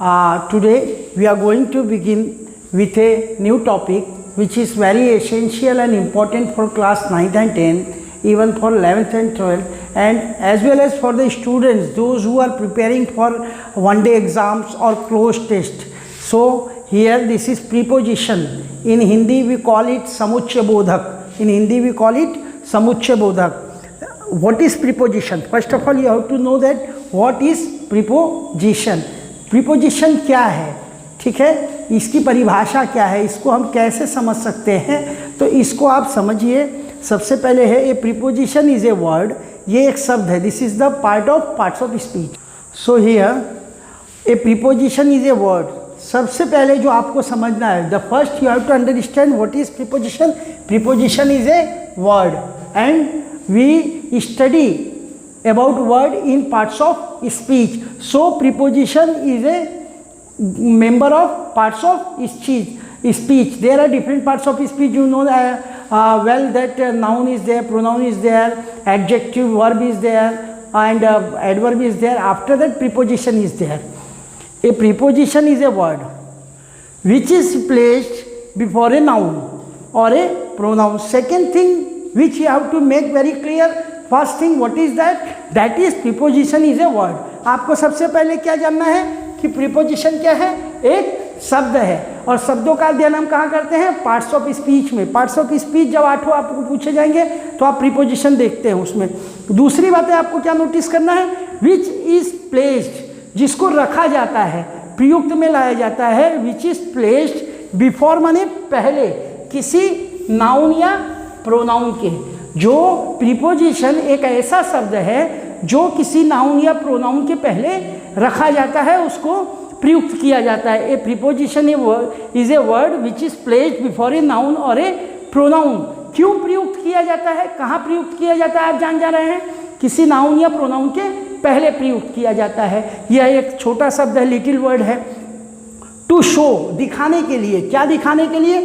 Today we are going to begin with a new topic which is very essential and important for class 9th and 10th, even for 11th and 12th, and as well as for the students, those who are preparing for one-day exams or closed test. So here this is preposition. In Hindi we call it samuchya bodhak. In Hindi we call it samuchya bodhak. What is preposition? First of all you have to know that what is preposition. Preposition क्या है, ठीक है, इसकी परिभाषा क्या है, इसको हम कैसे समझ सकते हैं, तो इसको आप समझिए। सबसे पहले है a preposition is a word, ये एक शब्द है, this is the parts of speech. So here a preposition is a word. सबसे पहले जो आपको समझना है, the first you have to understand what is preposition. Preposition is a word and we study about word in parts of speech. So preposition is a member of parts of speech. There are different parts of speech, you know well that noun is there, pronoun is there, adjective verb is there, and adverb is there. After that preposition is there. A preposition is a word which is placed before a noun or a pronoun. Second thing which you have to make very clear, first thing what is that is preposition is a word. आपको सबसे पहले क्या जानना है कि preposition क्या है, एक शब्द है, और शब्दों का अध्ययन हम कहाँ करते हैं, पार्ट्स ऑफ स्पीच में। पार्ट्स ऑफ स्पीच जब 8 आपको पूछे जाएंगे तो आप प्रीपोजिशन देखते हैं उसमें। दूसरी बात है आपको क्या नोटिस करना है, विच इज प्लेस्ड, जिसको रखा जाता है, प्रयुक्त में लाया जाता है। विच इज प्लेस्ड बिफोर माने पहले किसी नाउन या प्रोनाउन के। जो प्रीपोजिशन एक ऐसा शब्द है जो किसी नाउन या प्रोनाउन के पहले रखा जाता है, उसको प्रयुक्त किया जाता है। A preposition is a word which is placed before a noun और ए प्रोनाउन। क्यों प्रयुक्त किया जाता है, कहाँ प्रयुक्त किया जाता है, आप जान जा रहे हैं, किसी नाउन या प्रोनाउन के पहले प्रयुक्त किया जाता है। यह एक छोटा शब्द है, लिटिल वर्ड है। टू शो, दिखाने के लिए। क्या दिखाने के लिए,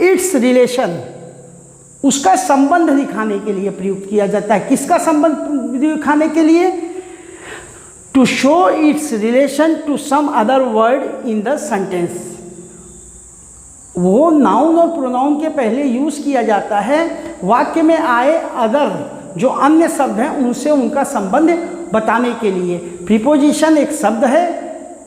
इट्स रिलेशन, उसका संबंध दिखाने के लिए प्रयुक्त किया जाता है। किसका संबंध दिखाने के लिए, to show its relation to some other word in the sentence. वो नाउन और प्रोनाउन के पहले यूज किया जाता है, वाक्य में आए अदर जो अन्य शब्द हैं उनसे उनका संबंध बताने के लिए। प्रीपोजिशन एक शब्द है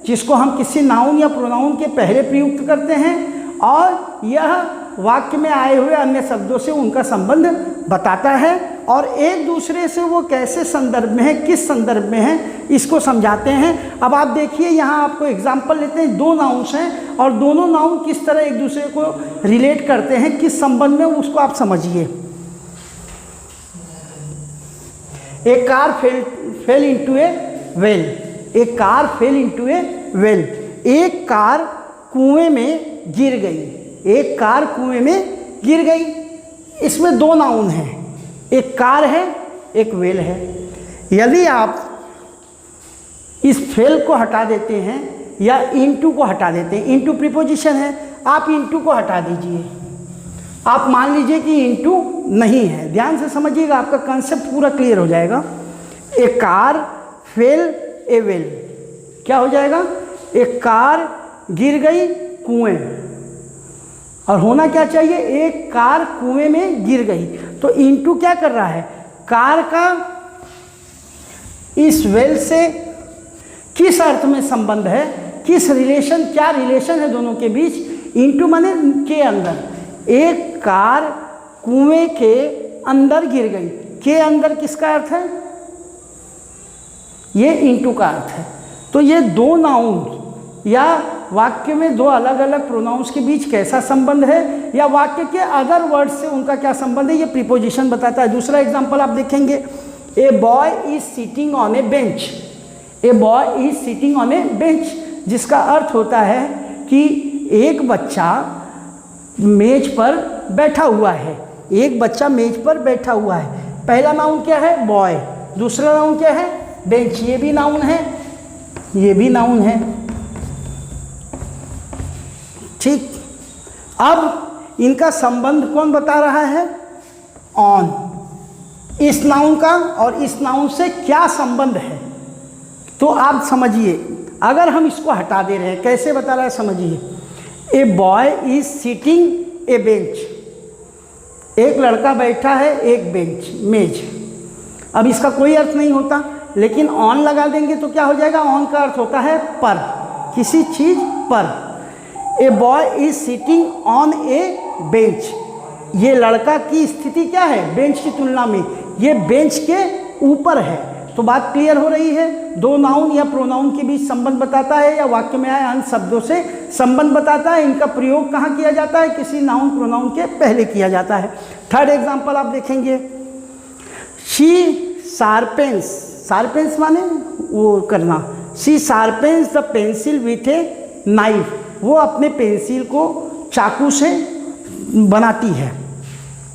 जिसको हम किसी नाउन या प्रोनाउन के पहले प्रयुक्त करते हैं, और यह वाक्य में आए हुए अन्य शब्दों से उनका संबंध बताता है, और एक दूसरे से वो कैसे संदर्भ में है, किस संदर्भ में है, इसको समझाते हैं। अब आप देखिए यहाँ आपको एग्जाम्पल लेते हैं, दो नाउन्स हैं और दोनों नाउन किस तरह एक दूसरे को रिलेट करते हैं, किस संबंध में, उसको आप समझिए। ए कार फेल इनटू ए वेल। ए कार फेल इनटू ए वेल। एक कार कुएं में गिर गई। एक कार कुएं में गिर गई। इसमें दो नाउन हैं, एक कार है, एक वेल है। यदि आप इस फेल को हटा देते हैं या इनटू को हटा देते हैं, इनटू प्रीपोजिशन है, आप इनटू को हटा दीजिए। आप मान लीजिए कि इनटू नहीं है, ध्यान से समझिएगा, आपका कंसेप्ट पूरा क्लियर हो जाएगा। ए कार फेल ए वेल, क्या हो जाएगा, एक कार गिर गई कुएं, और होना क्या चाहिए, एक कार कुएं में गिर गई। तो इनटू क्या कर रहा है, कार का इस वेल से किस अर्थ में संबंध है, किस रिलेशन, क्या रिलेशन है दोनों के बीच। इनटू माने के अंदर। एक कार कुएं के अंदर गिर गई। के अंदर किसका अर्थ है, ये इनटू का अर्थ है। तो ये दो नाउन या वाक्य में दो अलग अलग प्रोनाउंस के बीच कैसा संबंध है, या वाक्य के अदर वर्ड से उनका क्या संबंध है, ये प्रीपोजिशन बताता है। दूसरा एग्जांपल आप देखेंगे, a boy is sitting on A bench. A boy is sitting on A bench, जिसका अर्थ होता है कि एक बच्चा मेज पर बैठा हुआ है। एक बच्चा मेज पर बैठा हुआ है। पहला नाउन क्या है, बॉय। दूसरा नाउन क्या है, बेंच। ये भी नाउन है, ये भी नाउन है, ठीक। अब इनका संबंध कौन बता रहा है, ऑन। इस नाउन का और इस नाउन से क्या संबंध है, तो आप समझिए। अगर हम इसको हटा दे रहे हैं, कैसे बता रहा है समझिए, a boy is sitting A bench, एक लड़का बैठा है एक बेंच मेज। अब इसका कोई अर्थ नहीं होता, लेकिन ऑन लगा देंगे तो क्या हो जाएगा, ऑन का अर्थ होता है पर, किसी चीज पर। A boy is sitting on A bench, ये लड़का की स्थिति क्या है, बेंच की तुलना में ये बेंच के ऊपर है। तो बात क्लियर हो रही है, दो नाउन या प्रोनाउन के बीच संबंध बताता है या वाक्य में आए अन्य शब्दों से संबंध बताता है। इनका प्रयोग कहाँ किया जाता है, किसी नाउन प्रोनाउन के पहले किया जाता है। थर्ड एग्जांपल आप देखेंगे, शी शार्पेंस, शार्पेंस माने वो करना, she sharpens the pencil with a knife, वो अपने पेंसिल को चाकू से बनाती है।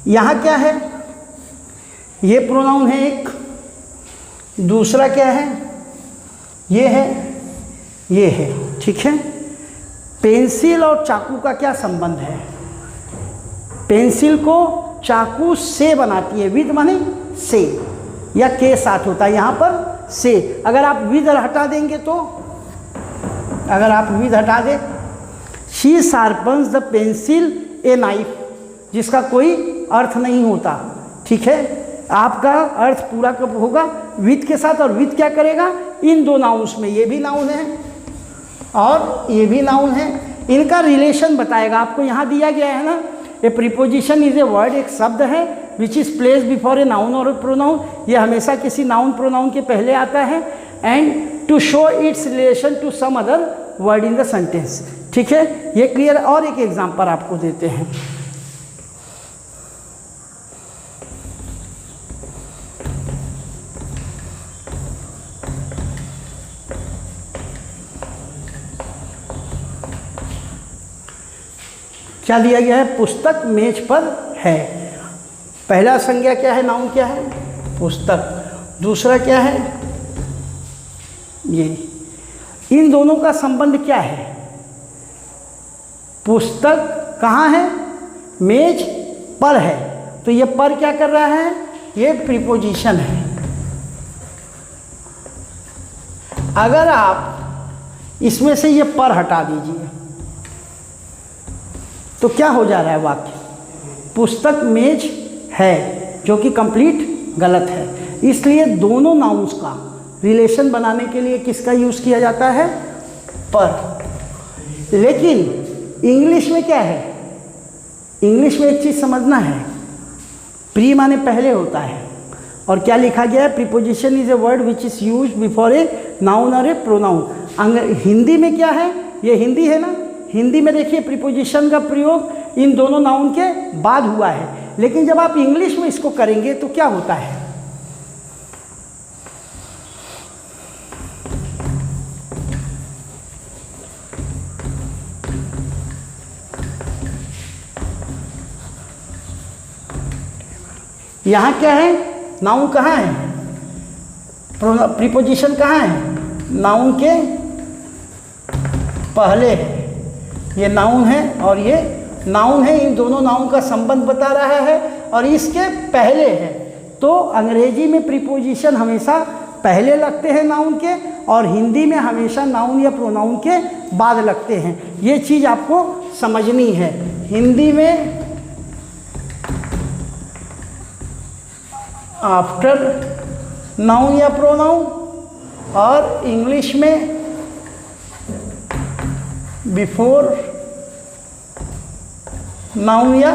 यहाँ क्या है, ये प्रोनाउन है एक, दूसरा क्या है, ये है, ये है, ठीक है। पेंसिल और चाकू का क्या संबंध है, पेंसिल को चाकू से बनाती है, विद माने से या के साथ होता है, यहाँ पर से। अगर आप विद हटा देंगे तो, अगर आप विद हटा दें, she sharpens the pencil a knife, जिसका कोई अर्थ नहीं होता, ठीक है। आपका अर्थ पूरा कब होगा, विद के साथ, और विद क्या करेगा, इन दो नाउन्स में, ये भी नाउन है और ये भी नाउन है, इनका रिलेशन बताएगा। आपको यहाँ दिया गया है ना, ए प्रीपोजिशन इज ए वर्ड, एक शब्द है which is place before a noun और ए प्रोनाउन, ये हमेशा किसी नाउन प्रोनाउन के पहले आता है, and to show its relation to some other word in the sentence, ठीक है। ये क्लियर। और एक एग्जांपल आपको देते हैं, क्या दिया गया है, पुस्तक मेज पर है। पहला संज्ञा क्या है, नाउन क्या है, पुस्तक, दूसरा क्या है, ये। इन दोनों का संबंध क्या है, पुस्तक कहाँ है, मेज पर है, तो ये पर क्या कर रहा है, ये प्रीपोजिशन है। अगर आप इसमें से ये पर हटा दीजिए तो क्या हो जा रहा है वाक्य, पुस्तक मेज है, जो कि कंप्लीट गलत है। इसलिए दोनों नाउन्स का रिलेशन बनाने के लिए किसका यूज़ किया जाता है, पर। लेकिन इंग्लिश में क्या है, इंग्लिश में एक चीज़ समझना है, प्री माने पहले होता है, और क्या लिखा गया है, preposition is a word which is use before a noun और ए प्रोनाउन। हिंदी में क्या है, ये हिंदी है ना, हिंदी में देखिए प्रीपोजिशन का प्रयोग इन दोनों नाउन के बाद हुआ है, लेकिन जब आप इंग्लिश में इसको करेंगे तो क्या होता है, यहाँ क्या है, नाउन कहाँ है, प्रीपोजिशन कहाँ है, नाउन के पहले है, ये नाउन है और ये नाउन है, इन दोनों नाउन का संबंध बता रहा है और इसके पहले है। तो अंग्रेजी में प्रीपोजिशन हमेशा पहले लगते हैं नाउन के, और हिंदी में हमेशा नाउन या प्रोनाउन के बाद लगते हैं। ये चीज़ आपको समझनी है। हिंदी में आफ्टर नाउन या प्रोनाउन, और इंग्लिश में बिफोर नाउन या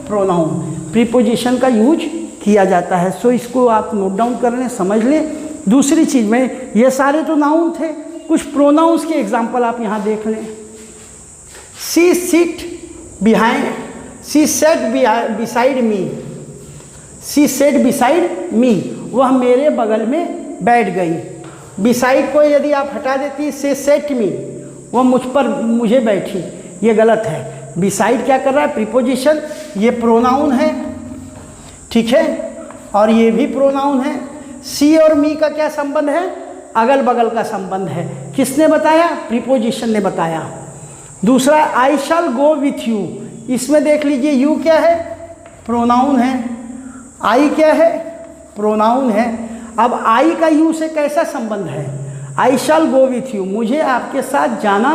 प्रोनाउन प्रीपोजिशन का यूज किया जाता है। सो इसको आप नोट डाउन कर लें, समझ लें। दूसरी चीज़ में, ये सारे तो नाउन थे, कुछ प्रोनाउंस के एग्जांपल आप यहाँ देख लें। She sit behind, she sat beside me, she sat beside me, वह मेरे बगल में बैठ गई। बिसाइड को यदि आप हटा देती, से सेट मी, वह मुझ पर मुझे बैठी, ये गलत है। बिसाइड क्या कर रहा है, प्रीपोजिशन, ये प्रोनाउन है, ठीक है, और ये भी प्रोनाउन है। सी और मी का क्या संबंध है, अगल बगल का संबंध है। किसने बताया, प्रीपोजिशन ने बताया। दूसरा, आई शैल गो विथ यू, इसमें देख लीजिए यू क्या है, प्रोनाउन है, आई क्या है, प्रोनाउन है। अब आई का यू से कैसा संबंध है, आई शैल गो विथ यू, मुझे आपके साथ जाना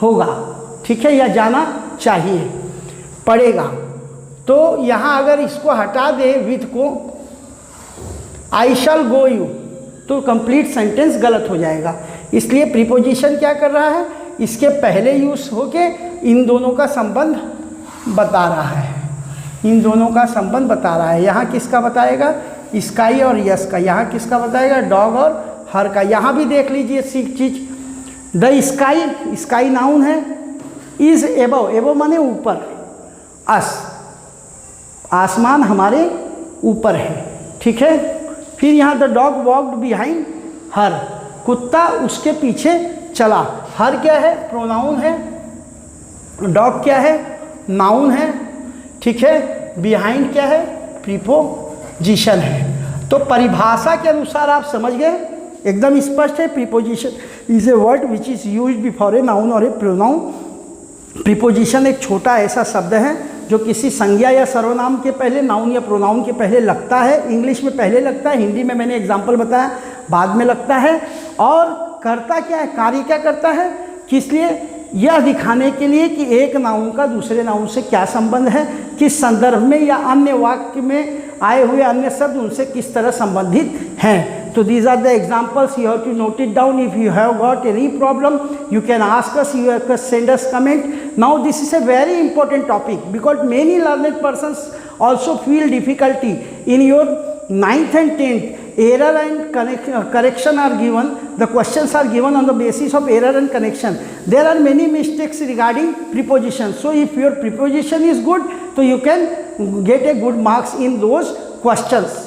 होगा, ठीक है, या जाना चाहिए, पड़ेगा। तो यहाँ अगर इसको हटा दे विथ को, आई शैल गो यू, तो कंप्लीट सेंटेंस गलत हो जाएगा। इसलिए प्रीपोजिशन क्या कर रहा है, इसके पहले यूज होके इन दोनों का संबंध बता रहा है, इन दोनों का संबंध बता रहा है। यहाँ किसका बताएगा, स्काई और यस का। यहाँ किसका बताएगा, डॉग और हर का। यहाँ भी देख लीजिए चीज, द स्काई, स्काई नाउन है, इज एबव, एबव माने ऊपर, अस, आसमान हमारे ऊपर है, ठीक है। फिर यहाँ the dog walked behind her, कुत्ता उसके पीछे चला। हर क्या है, प्रोनाउन है, डॉग क्या है, नाउन है, ठीक है। बिहाइंड क्या है, प्रीपोजिशन है। तो परिभाषा के अनुसार आप समझ गए, एकदम स्पष्ट है। Preposition is a word which is used before a noun और ए प्रोनाउन। प्रीपोजिशन एक छोटा ऐसा शब्द है जो किसी संज्ञा या सर्वनाम के पहले, नाउन या प्रोनाउन के पहले लगता है। इंग्लिश में पहले लगता है, हिंदी में मैंने एग्जाम्पल बताया बाद में लगता है। और करता क्या है, कार्य क्या करता है, किस लिए, यह दिखाने के लिए कि एक नाउन का दूसरे नाउन से क्या संबंध है, किस संदर्भ में या अन्य वाक्य में आए हुए अन्य शब्द उनसे किस तरह संबंधित हैं। तो these are the examples, you have to note it down. If you have got any problem, you can ask us, you can send us comment. Now this is a very important topic because many learned persons also feel difficulty in your 9th and 10th. Error and correction are given. The questions are given on the basis of error and correction. There are many mistakes regarding preposition. So if your preposition is good, so you can get a good marks in those questions.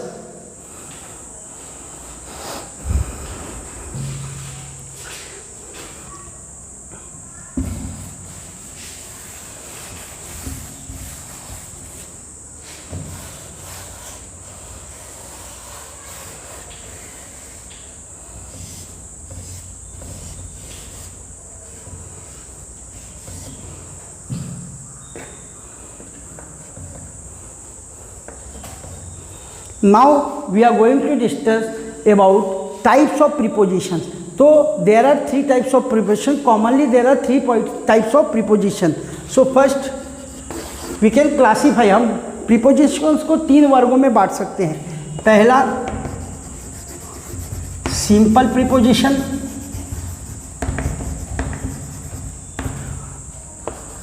Now we are going to discuss about types of prepositions. So there are three types of preposition. Commonly there are three types of preposition. So first we can classify, हम prepositions को तीन वर्गों में बांट सकते हैं। पहला simple preposition,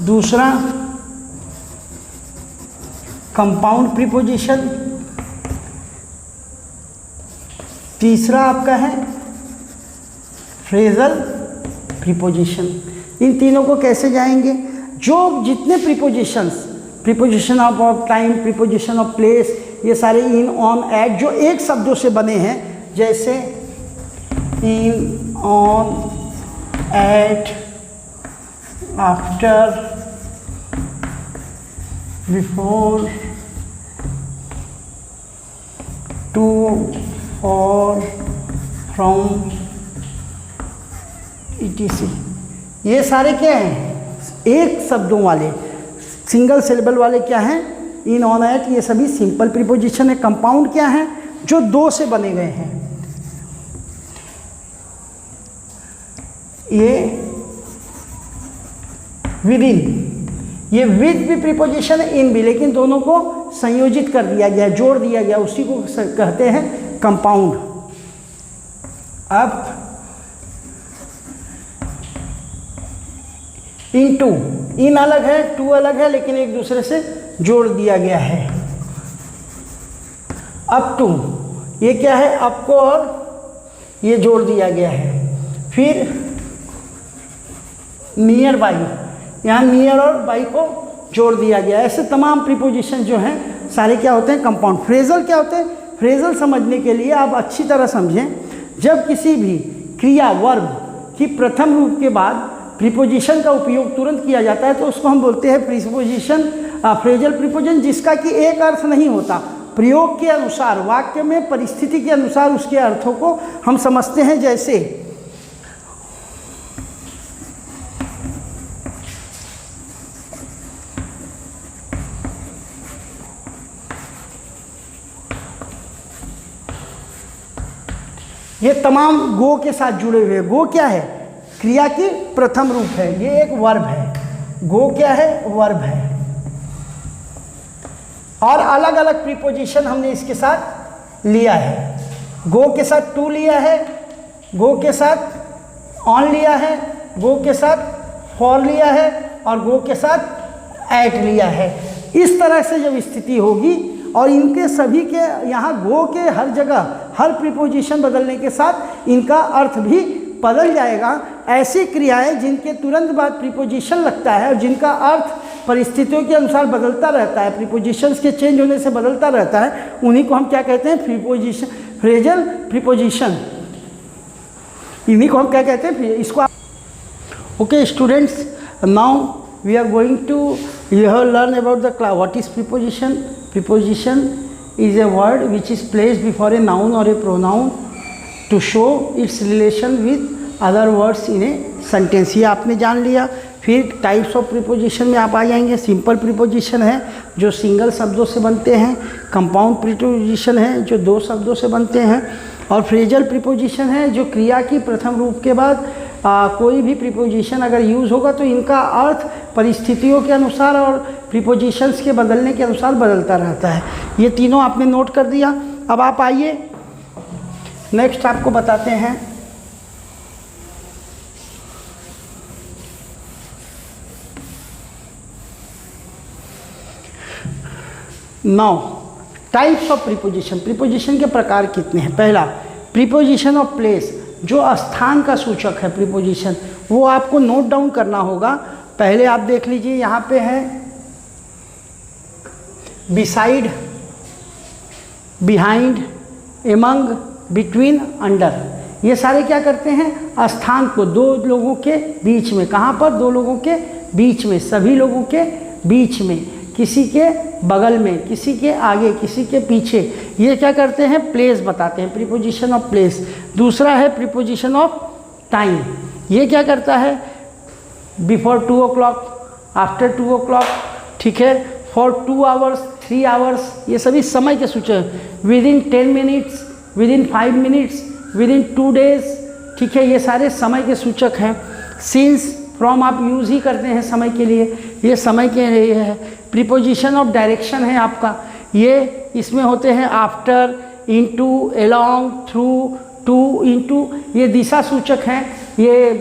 दूसरा कंपाउंड प्रीपोजिशन, तीसरा आपका है फ्रेजल प्रीपोजिशन। इन तीनों को कैसे जाएंगे, जो जितने prepositions, preposition of time, preposition of place, ये सारे इन, ऑन, एट, जो एक शब्दों से बने हैं, जैसे in, on, at, after, before, to, और, फ्रॉम, etc. ये सारे क्या हैं, एक शब्दों वाले, सिंगल सिलेबल वाले क्या हैं, इन, ऑन, एट, ये सभी सिंपल प्रीपोजिशन है। कंपाउंड क्या है, जो दो से बने गए हैं, ये विद इन, ये विद भी प्रीपोजिशन है, इन भी, लेकिन दोनों को संयोजित कर दिया गया, जोड़ दिया गया, उसी को कहते हैं कंपाउंड। अब इन टू, इन अलग है, टू अलग है, लेकिन एक दूसरे से जोड़ दिया गया है। अप टू, ये क्या है, अप को और ये जोड़ दिया गया है। फिर नियर बाई, यहाँ नियर और बाई को जोड़ दिया गया। ऐसे तमाम प्रीपोजिशन जो हैं सारे क्या होते हैं, कंपाउंड। फ्रेजल क्या होते हैं, फ्रेजल समझने के लिए आप अच्छी तरह समझें, जब किसी भी क्रिया, वर्ब की प्रथम रूप के बाद प्रीपोजिशन का उपयोग तुरंत किया जाता है तो उसको हम बोलते हैं प्रीपोजिशन, फ्रेजल प्रीपोजिशन, जिसका कि एक अर्थ नहीं होता, प्रयोग के अनुसार, वाक्य में परिस्थिति के अनुसार उसके अर्थों को हम समझते हैं। जैसे ये तमाम गो के साथ जुड़े हुए हैं। गो क्या है? क्रिया की प्रथम रूप है, ये एक वर्ब है। गो क्या है? वर्ब है। और अलग अलग प्रीपोजिशन हमने इसके साथ लिया है। गो के साथ टू लिया है, गो के साथ ऑन लिया है, गो के साथ फॉर लिया है और गो के साथ एट लिया है। इस तरह से जब स्थिति होगी और इनके सभी के यहाँ गो के हर जगह हर प्रीपोजिशन बदलने के साथ इनका अर्थ भी बदल जाएगा। ऐसी क्रियाएं जिनके तुरंत बाद प्रीपोजिशन लगता है और जिनका अर्थ परिस्थितियों के अनुसार बदलता रहता है, प्रीपोजिशंस के चेंज होने से बदलता रहता है, उन्हीं को हम क्या कहते हैं? प्रीपोजिशन, फ्रेजल प्रीपोजिशन, इन्हीं को हम क्या कहते हैं? इसको okay students, now we are going to you have learn about the class what is preposition. Preposition is a word which is placed before a noun or a pronoun to show its relation with other words in a sentence. ये आपने जान लिया. फिर types of preposition में आप आ जाएंगे. Simple preposition है जो सिंगल शब्दों से बनते हैं, कंपाउंड प्रीपोजिशन है जो दो शब्दों से बनते हैं, और फ्रेजल प्रीपोजिशन है जो क्रिया की प्रथम रूप के बाद कोई भी प्रीपोजिशन अगर यूज़ होगा तो इनका अर्थ परिस्थितियों के अनुसार और प्रीपोजिशंस के बदलने के अनुसार बदलता रहता है. ये तीनों आपने नोट कर दिया. अब आप आइए नेक्स्ट आपको बताते हैं now types of preposition. Preposition के प्रकार कितने हैं? पहला प्रीपोजिशन ऑफ प्लेस, जो स्थान का सूचक है प्रीपोजिशन, वो आपको नोट डाउन करना होगा. पहले आप देख लीजिए, यहाँ पे है beside, behind, among, between, under. ये सारे क्या करते हैं? स्थान को दो लोगों के बीच में. कहाँ पर? दो लोगों के बीच में, सभी लोगों के बीच में, किसी के बगल में, किसी के आगे, किसी के पीछे. ये क्या करते हैं? प्लेस बताते हैं, प्रीपोजिशन ऑफ प्लेस. दूसरा है प्रीपोजिशन ऑफ टाइम. ये क्या करता है? बिफोर 2 o'clock, आफ्टर 2 o'clock, ठीक है, फॉर 2 hours, 3 hours, ये सभी समय के सूचक हैं. With in 10 minutes, with in 5 minutes, with in 2 days, ठीक है, ये सारे समय के सूचक हैं. सिंस, फ्रॉम आप यूज़ ही करते हैं समय के लिए, ये समय के लिए है. प्रीपोजिशन ऑफ डायरेक्शन है आपका, ये इसमें होते हैं after, into, along, through, to, into. ये दिशा सूचक हैं, ये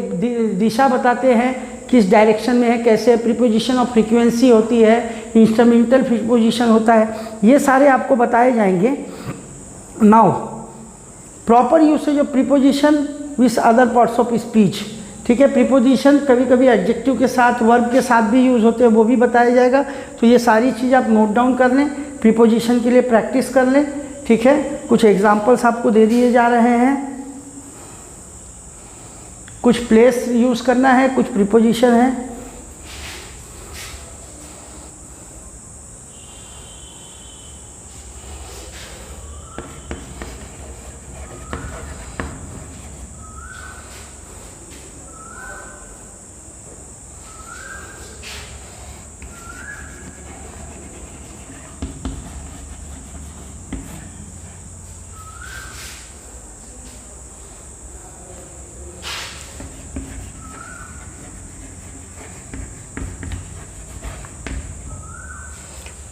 दिशा बताते हैं किस डायरेक्शन में है, कैसे. प्रीपोजिशन ऑफ फ्रीक्वेंसी होती है, इंस्ट्रूमेंटल प्रीपोजिशन होता है. ये सारे आपको बताए जाएंगे. Now proper usage of preposition with other parts of speech, ठीक है. प्रीपोजिशन कभी कभी एडजेक्टिव के साथ, वर्ब के साथ भी यूज़ होते हैं, वो भी बताया जाएगा. तो ये सारी चीज़ आप नोट डाउन कर लें, प्रीपोजिशन के लिए प्रैक्टिस कर लें, ठीक है. कुछ एग्जांपल्स आपको दे दिए जा रहे हैं. कुछ प्लेस यूज़ करना है, कुछ प्रीपोजिशन है.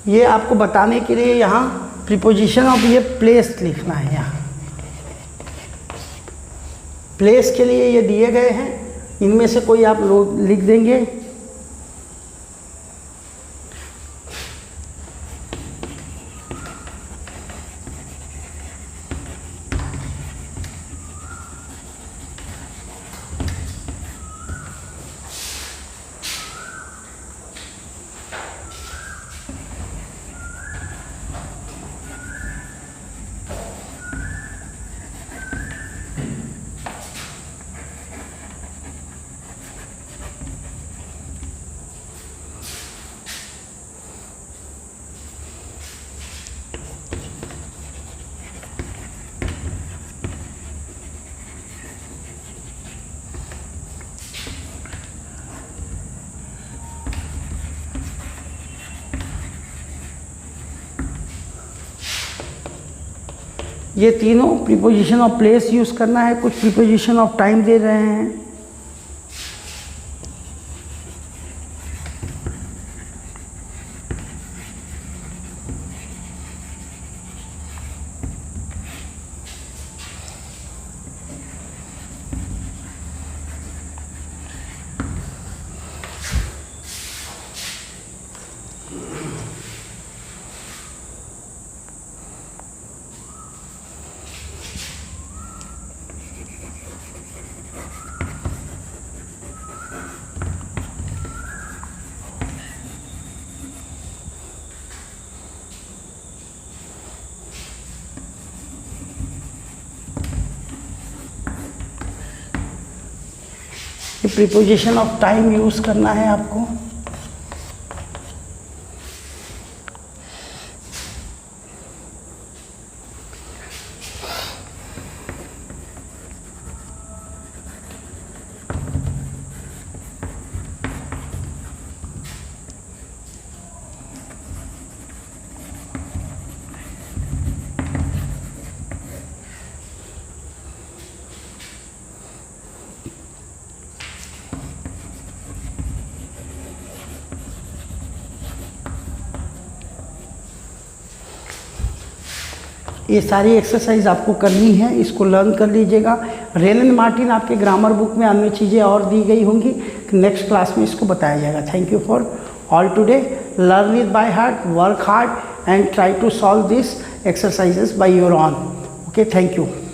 ये आपको बताने के लिए यहाँ प्रीपोजिशन ऑफ ये प्लेस लिखना है. यहाँ प्लेस के लिए ये दिए गए हैं, इनमें से कोई आप लोग लिख देंगे. ये तीनों प्रीपोजिशन ऑफ प्लेस यूज़ करना है, कुछ प्रीपोजिशन ऑफ टाइम दे रहे हैं। ये प्रीपोजिशन ऑफ टाइम यूज़ करना है आपको। ये सारी एक्सरसाइज आपको करनी है, इसको लर्न कर लीजिएगा। रेन एंड मार्टिन आपके ग्रामर बुक में अन्य चीज़ें और दी गई होंगी, नेक्स्ट क्लास में इसको बताया जाएगा। Thank you for all today. Learn it by heart, work hard and try to solve this exercises by your own. Okay, thank you.